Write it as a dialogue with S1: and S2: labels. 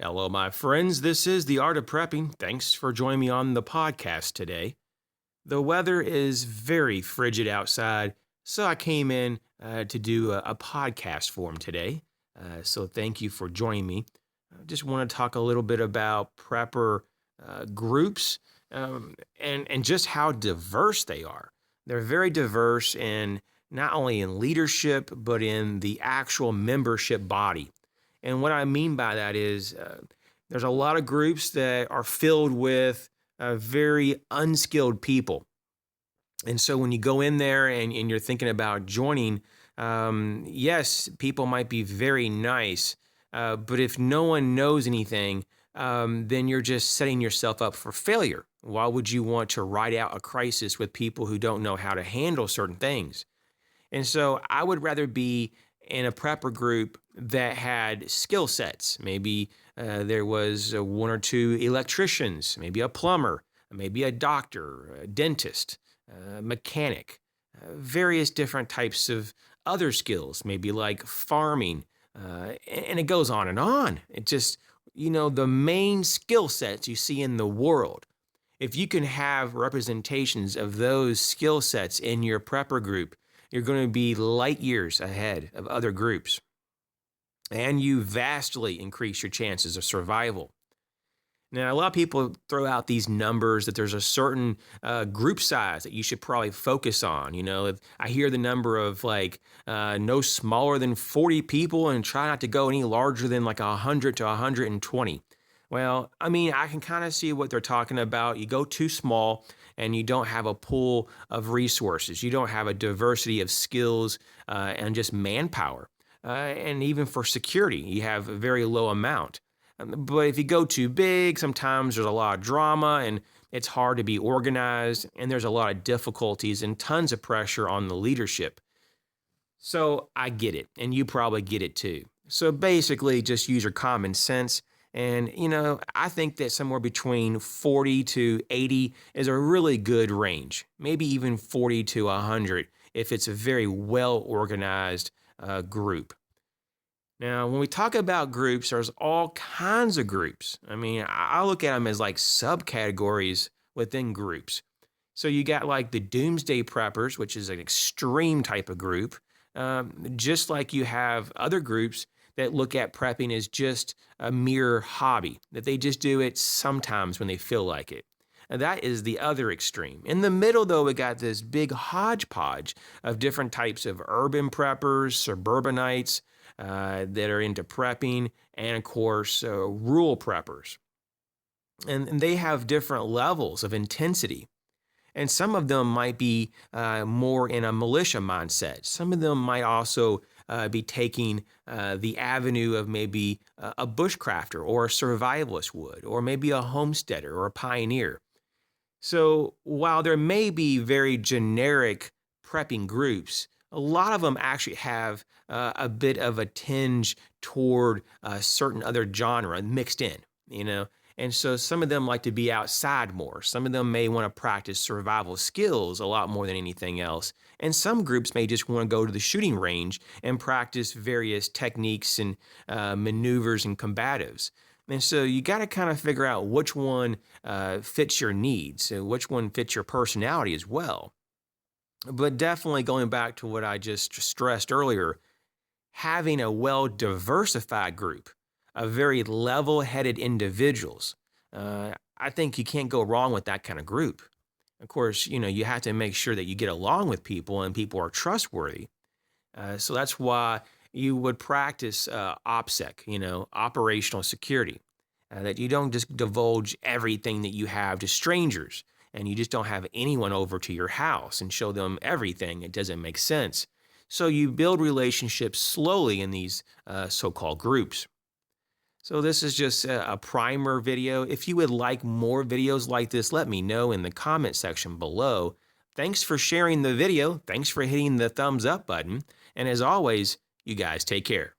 S1: Hello, my friends. This is The Art of Prepping. Thanks for joining me on the podcast today. The weather is very frigid outside, so I came in to do a podcast for 'em today. So thank you for joining me. I just want to talk a little bit about prepper groups and just how diverse they are. They're very diverse in not only in leadership, but in the actual membership body. And what I mean by that is there's a lot of groups that are filled with very unskilled people. And so when you go in there and you're thinking about joining, yes, people might be very nice, but if no one knows anything, then you're just setting yourself up for failure. Why would you want to ride out a crisis with people who don't know how to handle certain things? And so I would rather be in a prepper group that had skill sets. Maybe there was one or two electricians, maybe a plumber, maybe a doctor, a dentist, a mechanic, various different types of other skills, maybe like farming, and it goes on and on. It just, the main skill sets you see in the world. If you can have representations of those skill sets in your prepper group, you're going to be light years ahead of other groups. And you vastly increase your chances of survival. Now, a lot of people throw out these numbers that there's a certain group size that you should probably focus on. If I hear the number of no smaller than 40 people and try not to go any larger than like 100 to 120. Well, I mean, I can kind of see what they're talking about. You go too small and you don't have a pool of resources. You don't have a diversity of skills and just manpower. And even for security, you have a very low amount. But if you go too big, sometimes there's a lot of drama and it's hard to be organized and there's a lot of difficulties and tons of pressure on the leadership. So I get it, and you probably get it too. So basically, just use your common sense. And, I think that somewhere between 40 to 80 is a really good range, maybe even 40 to 100 if it's a very well organized group. Now, when we talk about groups, there's all kinds of groups. I mean, I look at them as like subcategories within groups. So you got like the doomsday preppers, which is an extreme type of group, just like you have other groups that look at prepping as just a mere hobby, that they just do it sometimes when they feel like it. And that is the other extreme. In the middle, though, we got this big hodgepodge of different types of urban preppers, suburbanites that are into prepping, and of course, rural preppers. And they have different levels of intensity. And some of them might be more in a militia mindset. Some of them might also be taking the avenue of maybe a bushcrafter or a survivalist would, or maybe a homesteader or a pioneer. So while there may be very generic prepping groups, a lot of them actually have a bit of a tinge toward a certain other genre mixed in. And so some of them like to be outside more. Some of them may want to practice survival skills a lot more than anything else. And some groups may just want to go to the shooting range and practice various techniques and maneuvers and combatives. And so you got to kind of figure out which one fits your needs, which one fits your personality as well. But definitely going back to what I just stressed earlier, having a well-diversified group of very level-headed individuals. I think you can't go wrong with that kind of group. Of course, you have to make sure that you get along with people and people are trustworthy. So that's why you would practice OPSEC, operational security, that you don't just divulge everything that you have to strangers and you just don't have anyone over to your house and show them everything. It doesn't make sense. So you build relationships slowly in these so-called groups. So this is just a primer video. If you would like more videos like this, let me know in the comment section below. Thanks for sharing the video. Thanks for hitting the thumbs up button. And as always, you guys take care.